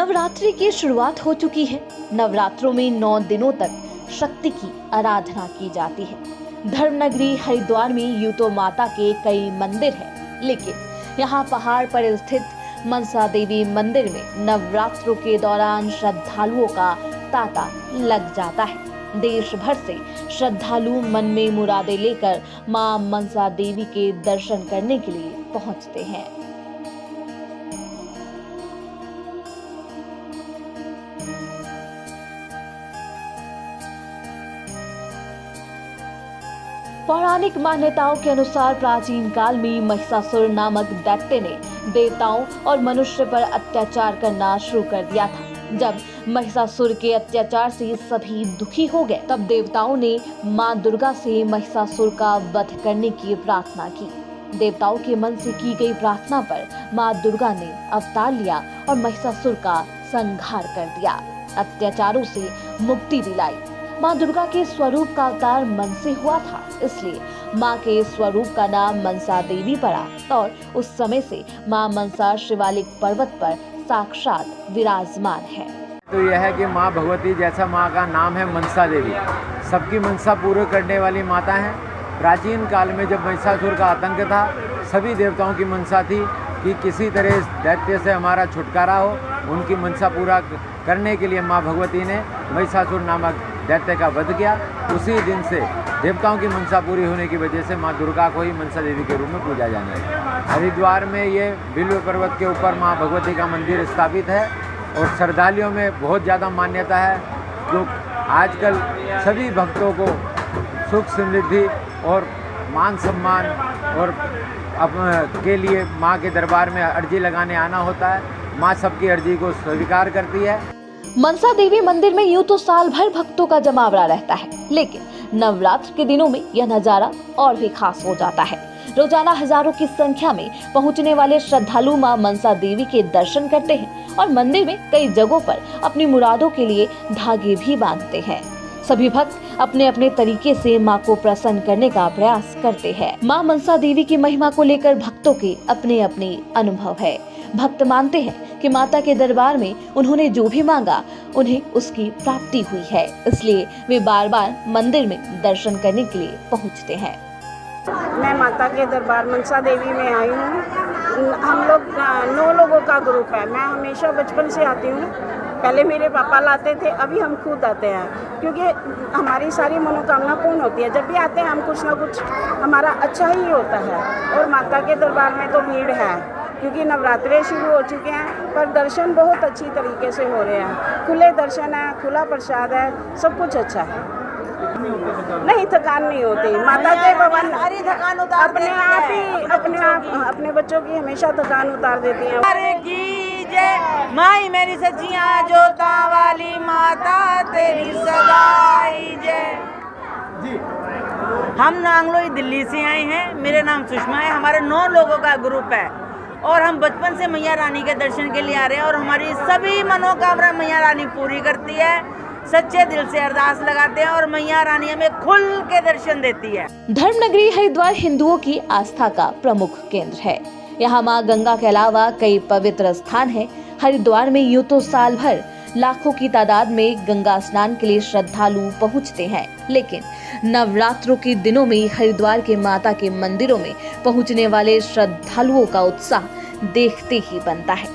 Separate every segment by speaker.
Speaker 1: नवरात्रि की शुरुआत हो चुकी है। नवरात्रों में 9 दिनों तक शक्ति की आराधना की जाती है। धर्मनगरी हरिद्वार में यूं तो माता के कई मंदिर हैं, लेकिन यहाँ पहाड़ पर स्थित मनसा देवी मंदिर में नवरात्रों के दौरान श्रद्धालुओं का तांता लग जाता है। देश भर से श्रद्धालु मन में मुरादें लेकर मां मनसा देवी के दर्शन करने के लिए पहुंचते हैं। पौराणिक मान्यताओं के अनुसार प्राचीन काल में महिषासुर नामक दैत्य ने देवताओं और मनुष्य पर अत्याचार करना शुरू कर दिया था। जब महिषासुर के अत्याचार से सभी दुखी हो गए, तब देवताओं ने मां दुर्गा से महिषासुर का वध करने की प्रार्थना की। देवताओं के मन से की गई प्रार्थना पर मां दुर्गा ने अवतार लिया और महिषासुर का संहार कर दिया, अत्याचारों से मुक्ति दिलाई। मां दुर्गा के स्वरूप का अवतार मन से हुआ था, इसलिए मां के स्वरूप का नाम मनसा देवी पड़ा और उस समय से मां मनसा शिवालिक पर्वत पर साक्षात विराजमान है।
Speaker 2: तो यह है कि मां भगवती, जैसा मां का नाम है मनसा देवी, सबकी मनसा पूर्ण करने वाली माता है। प्राचीन काल में जब महिषासुर का आतंक था, सभी देवताओं की मनसा थी कि किसी तरह इस दैत्य से हमारा छुटकारा हो। उनकी मनसा पूरा करने के लिए मां भगवती ने महिषासुर नामक दैत्य का वध किया। उसी दिन से देवताओं की मनसा पूरी होने की वजह से मां दुर्गा को ही मनसा देवी के रूप में पूजा जाने लगी। हरिद्वार में ये बिल्व पर्वत के ऊपर मां भगवती का मंदिर स्थापित है और श्रद्धालुओं में बहुत ज़्यादा मान्यता है। जो आजकल सभी भक्तों को सुख समृद्धि और मान सम्मान और के लिए मां के दरबार में अर्जी लगाने आना होता है। मां सबकी अर्जी को स्वीकार करती है।
Speaker 1: मनसा देवी मंदिर में यूं तो साल भर भक्तों का जमावड़ा रहता है, लेकिन नवरात्र के दिनों में यह नजारा और भी खास हो जाता है। रोजाना हजारों की संख्या में पहुंचने वाले श्रद्धालु मां मनसा देवी के दर्शन करते हैं और मंदिर में कई जगहों पर अपनी मुरादों के लिए धागे भी बांधते हैं। सभी भक्त अपने अपने तरीके से मां को प्रसन्न करने का प्रयास करते हैं। मां मनसा देवी की महिमा को लेकर भक्तों के अपने अपने अनुभव है। भक्त मानते हैं कि माता के दरबार में उन्होंने जो भी मांगा, उन्हें उसकी प्राप्ति हुई है, इसलिए वे बार बार मंदिर में दर्शन करने के लिए पहुंचते हैं।
Speaker 3: मैं माता के दरबार मनसा देवी में आई हूँ। हम लोग 9 लोगों का ग्रुप है। मैं हमेशा बचपन से आती हूँ। पहले मेरे पापा लाते थे, अभी हम खुद आते हैं, क्योंकि हमारी सारी मनोकामना पूर्ण होती है। जब भी आते हैं हम कुछ ना कुछ हमारा अच्छा ही होता है। और माता के दरबार में तो भीड़ है, क्योंकि नवरात्रे शुरू हो चुके हैं, पर दर्शन बहुत अच्छी तरीके से हो रहे हैं। खुले दर्शन है, खुला प्रसाद है, सब कुछ अच्छा है। नहीं, थकान नहीं होती। माता के भवन
Speaker 4: सारी थकान उतार
Speaker 3: अपने आप ही अपने बच्चों की हमेशा थकान उतार देती हैं।
Speaker 4: माई मेरी सच्चियां जोता वाली माता तेरी सदाई जय। हम नांगलोई दिल्ली से आए हैं। मेरा नाम सुषमा है। हमारे 9 लोगों का ग्रुप है और हम बचपन से मैया रानी के दर्शन के लिए आ रहे हैं और हमारी सभी मनोकामना मैया रानी पूरी करती है। सच्चे दिल से अरदास लगाते हैं और मैया रानी हमें खुल के दर्शन देती है।
Speaker 1: धर्मनगरी हरिद्वार हिंदुओं की आस्था का प्रमुख केंद्र है। यहाँ माँ गंगा के अलावा कई पवित्र स्थान हैं। हरिद्वार में यूं तो साल भर लाखों की तादाद में गंगा स्नान के लिए श्रद्धालु पहुँचते हैं, लेकिन नवरात्रों के दिनों में हरिद्वार के माता के मंदिरों में पहुँचने वाले श्रद्धालुओं का उत्साह देखते ही बनता है।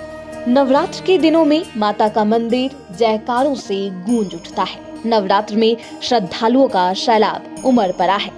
Speaker 1: नवरात्र के दिनों में माता का मंदिर जयकारों से गूंज उठता है। नवरात्र में श्रद्धालुओं का सैलाब उमड़ पड़ा है।